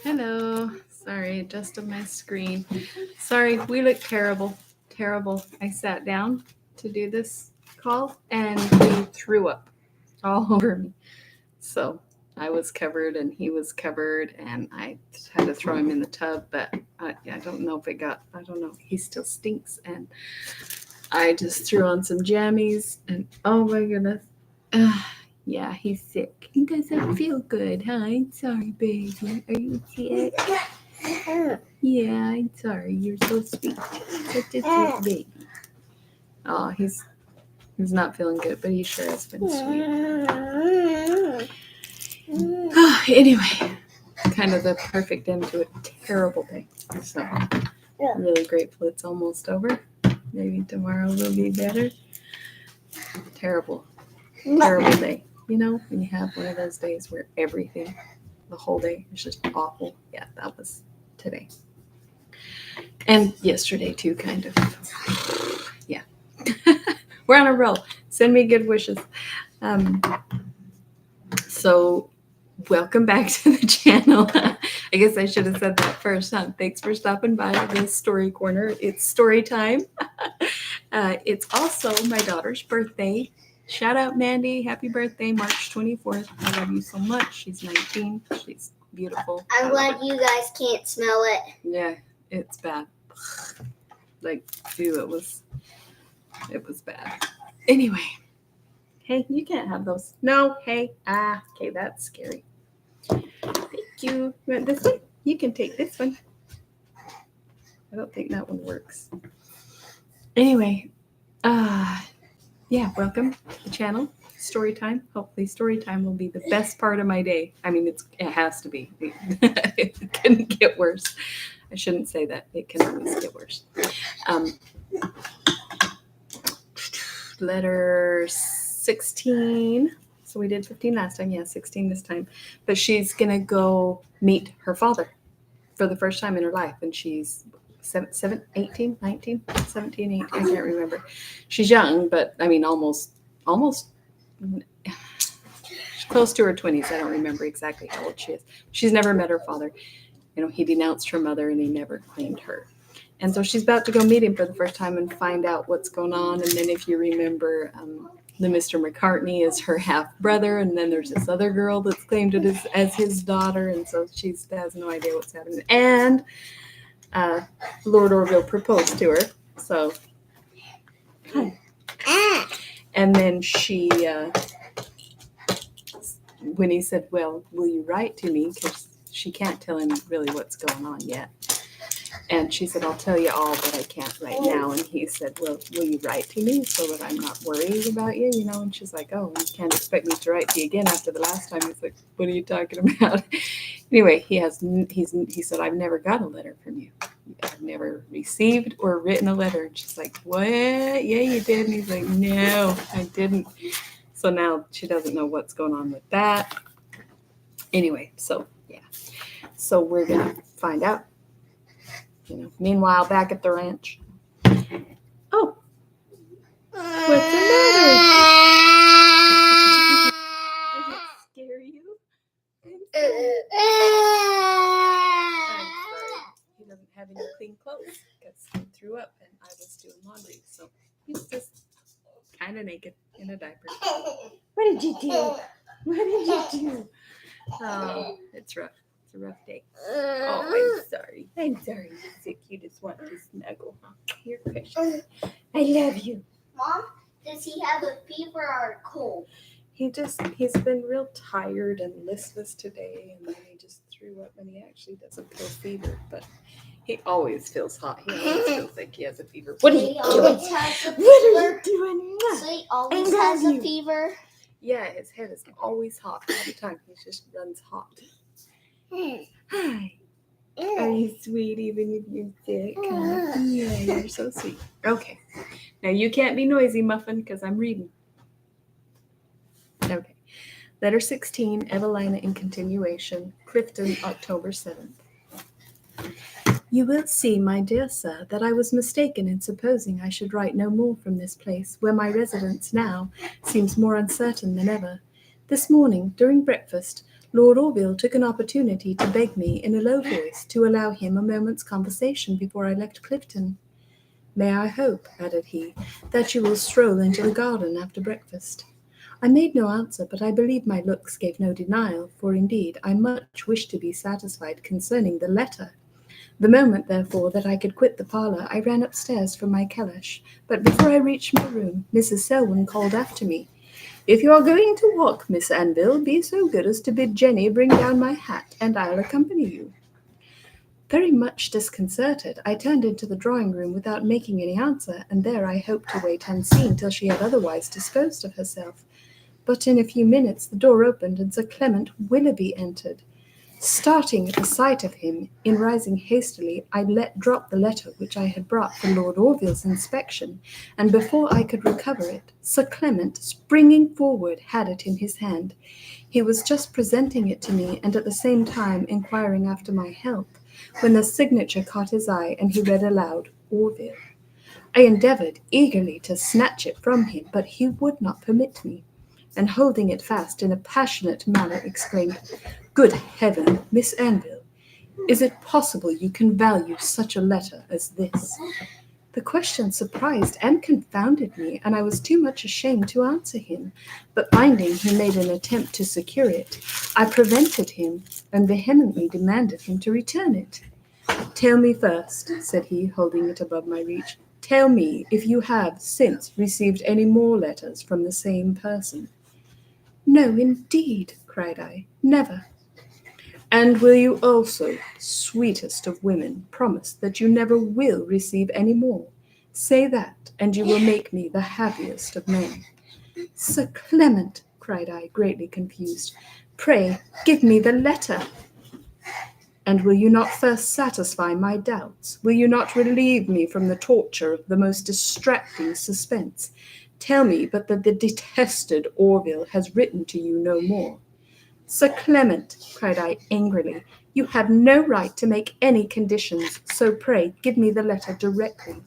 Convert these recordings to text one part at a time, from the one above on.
Hello. Sorry, adjusted my screen. Sorry, we look terrible. Terrible. I sat down to do this call and he threw up all over me. So I was covered and he was covered and I had to throw him in the tub, but I don't know if it got, I don't know. He still stinks. And I just threw on some jammies and oh my goodness. Yeah, he's sick. He doesn't feel good, huh? I'm sorry, baby. Are you sick? Yeah, I'm sorry. You're so sweet. Such a sweet baby. Oh, he's not feeling good, but he sure has been sweet. Anyway, kind of the perfect end to a terrible day. So I'm really grateful it's almost over. Maybe tomorrow will be better. Terrible day. You know, when you have one of those days where everything, the whole day, is just awful. Yeah, that was today. And yesterday, too, kind of. Yeah. We're on a roll. Send me good wishes. So, welcome back to the channel. I guess I should have said that first, huh? Thanks for stopping by the Story Corner. It's story time. It's also my daughter's birthday. Shout out, Mandy. Happy birthday, March 24th. I love you so much. She's 19. She's beautiful. I'm glad you guys can't smell it. Yeah, it's bad. Like, ew, it was bad. Anyway. Hey, you can't have those. No, hey. Okay, that's scary. Thank you. You want this one? You can take this one. I don't think that one works. Anyway, yeah, welcome to the channel. Story time. Hopefully story time will be the best part of my day. I mean, it has to be. It couldn't get worse. I shouldn't say that. It can always get worse. Letter 16. So we did 15 last time. Yeah, 16 this time. But she's going to go meet her father for the first time in her life. And she's 18, 19, 17, 18. I can't remember. She's young, but I mean, almost close to her 20s. I don't remember exactly how old she is. She's never met her father. You know, he denounced her mother and he never claimed her. And so she's about to go meet him for the first time and find out what's going on. And then if you remember, the Mr. McCartney is her half brother. And then there's this other girl that's claimed it as his daughter. And so she has no idea what's happening. And Lord Orville proposed to her. So, and then she, when he said, well, will you write to me? Because she can't tell him really what's going on yet. And she said, I'll tell you all, but I can't right now. And he said, well, will you write to me so that I'm not worried about you? You know, and she's like, oh, you can't expect me to write to you again after the last time. He's like, what are you talking about? Anyway, he said, I've never got a letter from you. I've never received or written a letter. And she's like, what? Yeah, you did. And he's like, no, I didn't. So now she doesn't know what's going on with that. Anyway, so yeah. So we're going to find out. You know, meanwhile, back at the ranch. Oh, what's the matter? Did it scare you? I'm sorry. He doesn't have any clean clothes because he threw up and I was doing laundry. So he's just kind of naked in a diaper. What did you do? What did you do? Oh, it's rough. It's a rough day. Oh, I'm sorry. I'm sorry you're sick. You just want to snuggle. You're precious. I love you. Mom, does he have a fever or a cold? He's been real tired and listless today, and then he just threw up, and he actually doesn't feel fever, but he always feels hot. He always feels like he has a fever. What are you doing? What are you doing? So he always has a fever? Yeah, his head is always hot all the time. He just runs hot. Hi. Are you sweet even if you're sick? Huh? Yeah, you're so sweet. Okay. Now you can't be noisy, Muffin, because I'm reading. Okay. Letter 16, Evelina in continuation. Clifton, October 7th. You will see, my dear sir, that I was mistaken in supposing I should write no more from this place, where my residence now seems more uncertain than ever. This morning, during breakfast, Lord Orville took an opportunity to beg me in a low voice to allow him a moment's conversation before I left Clifton. May I hope, added he, that you will stroll into the garden after breakfast? I made no answer, but I believe my looks gave no denial, for indeed I much wished to be satisfied concerning the letter. The moment, therefore, that I could quit the parlour, I ran upstairs for my calash, but before I reached my room, Mrs. Selwyn called after me, "If you are going to walk, Miss Anville, be so good as to bid Jenny bring down my hat, and I'll accompany you." Very much disconcerted, I turned into the drawing-room without making any answer, and there I hoped to wait unseen till she had otherwise disposed of herself. But in a few minutes the door opened, and Sir Clement Willoughby entered. Starting at the sight of him, in rising hastily, I let drop the letter which I had brought for Lord Orville's inspection, and before I could recover it, Sir Clement, springing forward, had it in his hand. He was just presenting it to me, and at the same time inquiring after my health, when the signature caught his eye, and he read aloud, "Orville." I endeavoured eagerly to snatch it from him, but he would not permit me, and holding it fast in a passionate manner, exclaimed, "Good heaven, Miss Anville, is it possible you can value such a letter as this?" The question surprised and confounded me, and I was too much ashamed to answer him. But finding he made an attempt to secure it, I prevented him, and vehemently demanded him to return it. "Tell me first," said he, holding it above my reach, "tell me if you have since received any more letters from the same person." "No, indeed," cried I, "never." "And will you also, sweetest of women, promise that you never will receive any more? Say that, and you will make me the happiest of men." "Sir Clement," cried I, greatly confused, "pray give me the letter." "And will you not first satisfy my doubts? Will you not relieve me from the torture of the most distracting suspense? Tell me but that the detested Orville has written to you no more." "Sir Clement," cried I angrily, "you have no right to make any conditions, so pray give me the letter directly."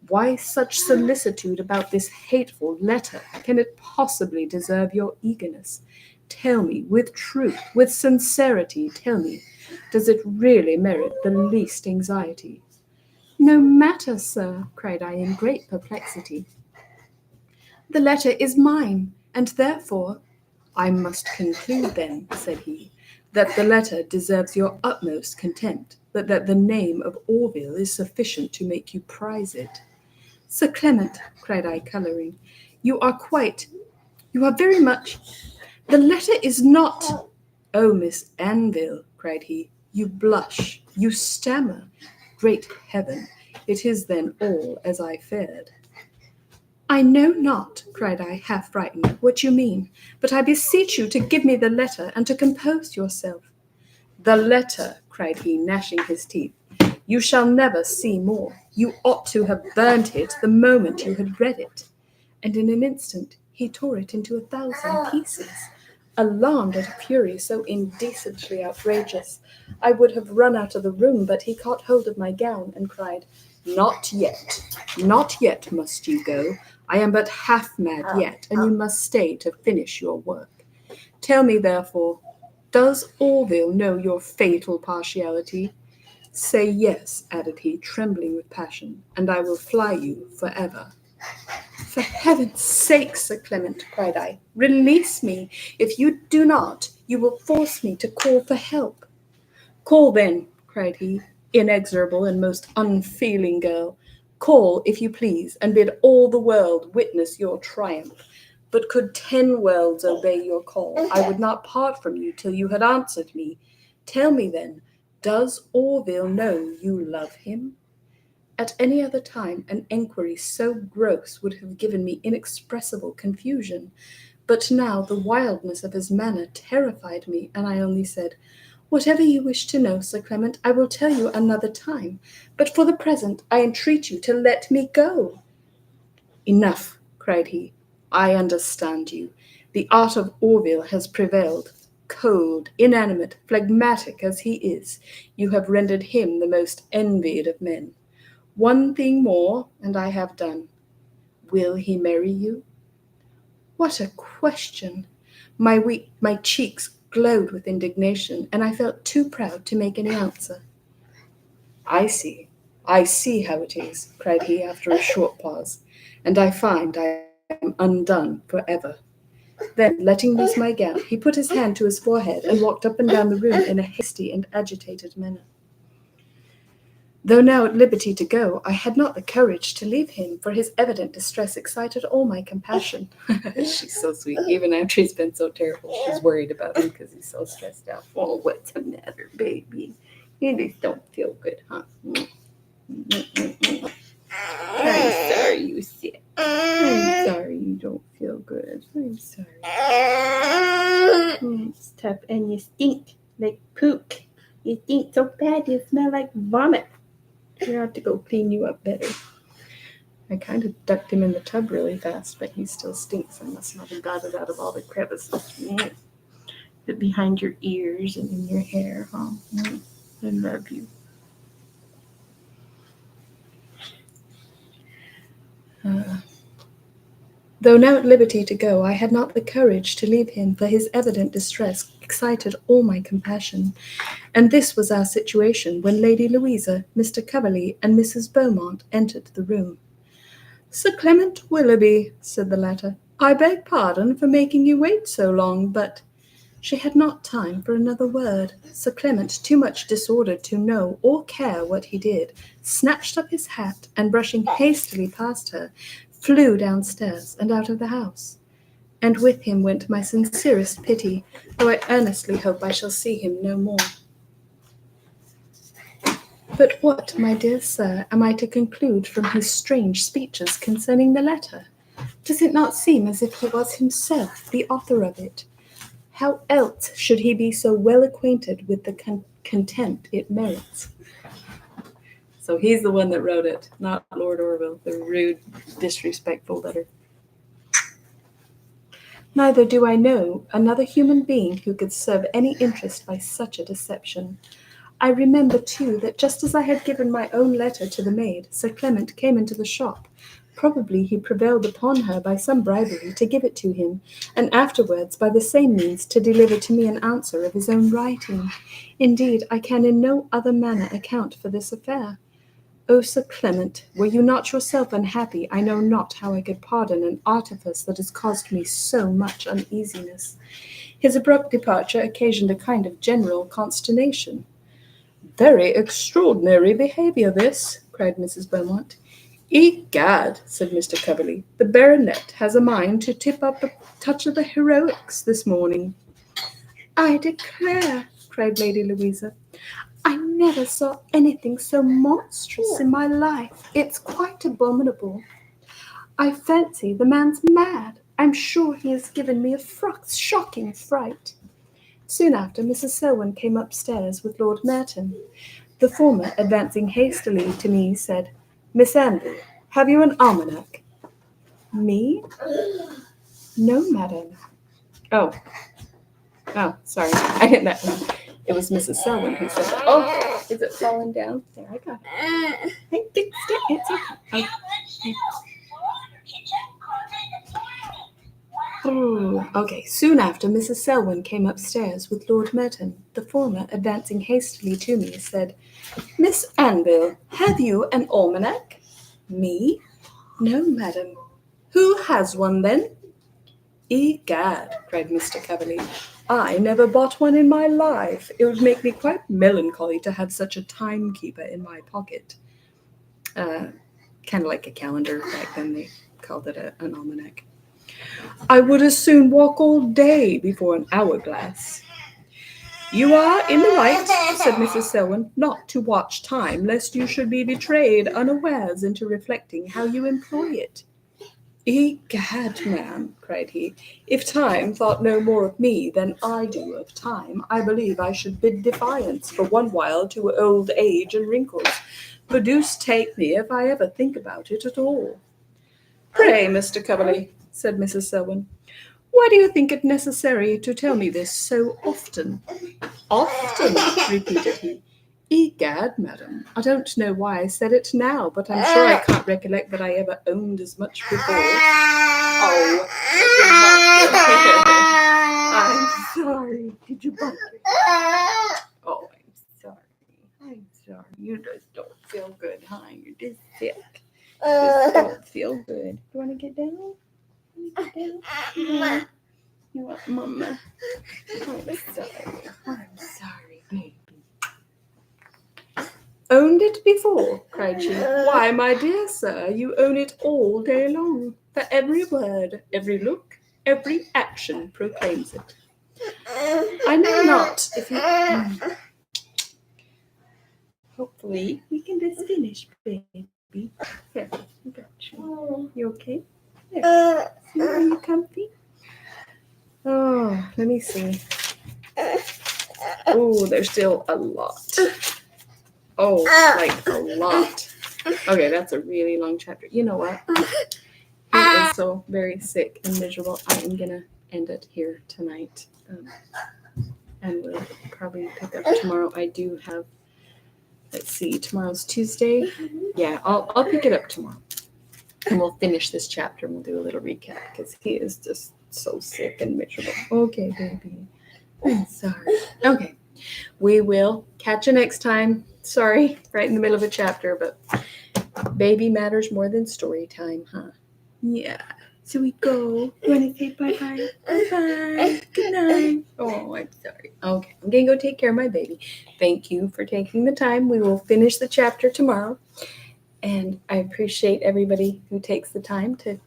"Why such solicitude about this hateful letter? Can it possibly deserve your eagerness? Tell me, with truth, with sincerity, tell me, does it really merit the least anxiety?" "No matter, sir," cried I in great perplexity. "The letter is mine, and therefore—" "I must conclude then," said he, "that the letter deserves your utmost contempt, but that the name of Orville is sufficient to make you prize it." "Sir Clement," cried I, colouring, you are very much— "The letter is not—" "Oh, Miss Anville," cried he, "you blush, you stammer. Great heaven, it is then all as I feared." "I know not," cried I, half frightened, "what you mean, but I beseech you to give me the letter and to compose yourself." "The letter," cried he, gnashing his teeth, "you shall never see more. You ought to have burnt it the moment you had read it." And in an instant he tore it into 1,000 pieces. Alarmed at a fury so indecently outrageous, I would have run out of the room, but he caught hold of my gown and cried, "Not yet, not yet must you go. I am but half mad yet, and you must stay to finish your work. Tell me, therefore, does Orville know your fatal partiality? Say yes," added he, trembling with passion, "and I will fly you forever." "For heaven's sake, Sir Clement," cried I, "release me. If you do not, you will force me to call for help." "Call then," cried he, inexorable and most unfeeling girl. "Call, if you please, and bid all the world witness your triumph. But could 10 worlds obey your call, I would not part from you till you had answered me. Tell me then, does Orville know you love him?" At any other time, an enquiry so gross would have given me inexpressible confusion, but now the wildness of his manner terrified me, and I only said, "Whatever you wish to know, Sir Clement, I will tell you another time, but for the present I entreat you to let me go." "Enough," cried he, "I understand you. The art of Orville has prevailed. Cold, inanimate, phlegmatic as he is, you have rendered him the most envied of men. One thing more, and I have done. Will he marry you?" What a question! My cheeks glowed with indignation, and I felt too proud to make any answer. I see how it is, cried he after a short pause, and I find I am undone forever. Then, letting loose my gown, he put his hand to his forehead and walked up and down the room in a hasty and agitated manner. Though now at liberty to go, I had not the courage to leave him, for his evident distress excited all my compassion. She's so sweet. Even after he's been so terrible, she's worried about him because he's so stressed out. Oh, what's the matter, baby? You just don't feel good, huh? I'm sorry you sick. I'm sorry you don't feel good. I'm sorry. It's tough, and you stink like poop. You stink so bad you smell like vomit. We have to go clean you up better. I kind of ducked him in the tub really fast, but he still stinks. I must not have got it out of all the crevices. But behind your ears and in your hair, huh? I love you. Though now at liberty to go, I had not the courage to leave him, for his evident distress excited all my compassion. And this was our situation when Lady Louisa, Mr. Coverley, and Mrs. Beaumont entered the room. Sir Clement Willoughby, said the latter, I beg pardon for making you wait so long, but she had not time for another word. Sir Clement, too much disordered to know or care what he did, snatched up his hat, and brushing hastily past her, flew downstairs and out of the house. And with him went my sincerest pity, though I earnestly hope I shall see him no more. But what, my dear sir, am I to conclude from his strange speeches concerning the letter? Does it not seem as if he was himself the author of it? How else should he be so well acquainted with the contempt it merits? So he's the one that wrote it, not Lord Orville, the rude, disrespectful letter. Neither do I know another human being who could serve any interest by such a deception. I remember, too, that just as I had given my own letter to the maid, Sir Clement came into the shop. Probably he prevailed upon her by some bribery to give it to him, and afterwards by the same means to deliver to me an answer of his own writing. Indeed, I can in no other manner account for this affair. O Sir Clement, were you not yourself unhappy, I know not how I could pardon an artifice that has caused me so much uneasiness. His abrupt departure occasioned a kind of general consternation. Very extraordinary behaviour, this, cried Mrs. Beaumont. Egad, said Mr. Coverley, the baronet has a mind to tip up a touch of the heroics this morning. I declare, cried Lady Louisa, I never saw anything so monstrous in my life. It's quite abominable. I fancy the man's mad. I'm sure he has given me a shocking fright. Soon after, Mrs. Selwyn came upstairs with Lord Merton. The former, advancing hastily to me, said, Miss Anville, have you an almanac? Me? No, madam. Oh, sorry. I didn't know. It was Mrs. Selwyn who said that. Oh, is it falling down? There, I got it. Hey, it's okay. Okay. Soon after, Mrs. Selwyn came upstairs with Lord Merton. The former, advancing hastily to me, said, Miss Anville, have you an almanac? Me? No, madam. Who has one, then? Egad, cried Mr. Coverley, I never bought one in my life. It would make me quite melancholy to have such a timekeeper in my pocket. Kind of like a calendar. Back then they called it an almanac. I would as soon walk all day before an hourglass. You are in the right, said Mrs. Selwyn, not to watch time, lest you should be betrayed unawares into reflecting how you employ it. Egad, ma'am, cried he, if time thought no more of me than I do of time, I believe I should bid defiance for one while to old age and wrinkles. The deuce take me if I ever think about it at all. Pray, Mr. Coverley, said Mrs. Selwyn, why do you think it necessary to tell me this so often? Often, repeated he. Egad, madam, I don't know why I said it now, but I'm sure I can't recollect that I ever owned as much before. Oh, I'm sorry. Did you bump your Oh, I'm sorry. I'm sorry. You just don't feel good, huh? You're just sick. Just don't feel good. You want to get down? You want to get down? You want mama? I'm sorry. I'm sorry, baby. Owned it before, cried she. Why, my dear sir, you own it all day long. For every word, every look, every action proclaims it. I know not if you... Hopefully, we can just finish, baby. Here, I got you. You okay? There. Are you comfy? Oh, let me see. Oh, there's still a lot. Oh, like a lot. Okay, that's a really long chapter. You know what? He is so very sick and miserable. I am going to end it here tonight. And we'll probably pick up tomorrow. I do have, let's see, tomorrow's Tuesday. Yeah, I'll pick it up tomorrow. And we'll finish this chapter and we'll do a little recap because he is just so sick and miserable. Okay, baby. I'm sorry. Okay. We will catch you next time. Sorry, right in the middle of a chapter, but baby matters more than story time, huh? Yeah. So we go. You want to say bye-bye? Bye-bye. Good night. Oh, I'm sorry. Okay, I'm going to go take care of my baby. Thank you for taking the time. We will finish the chapter tomorrow. And I appreciate everybody who takes the time to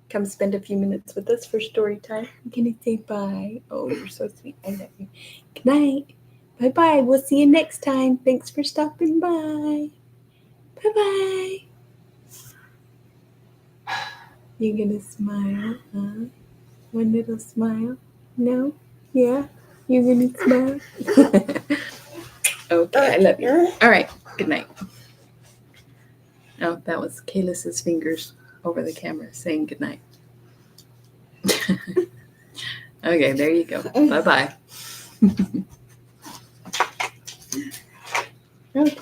come spend a few minutes with us for story time. I'm going to say bye. Oh, you're so sweet. I love you. Good night. Bye-bye. We'll see you next time. Thanks for stopping by. Bye-bye. You gonna smile, huh? One little smile? No? Yeah? You gonna smile? Okay, I love you. All right, good night. Oh, that was Kayla's fingers over the camera saying good night. Okay, there you go. Bye-bye. Okay.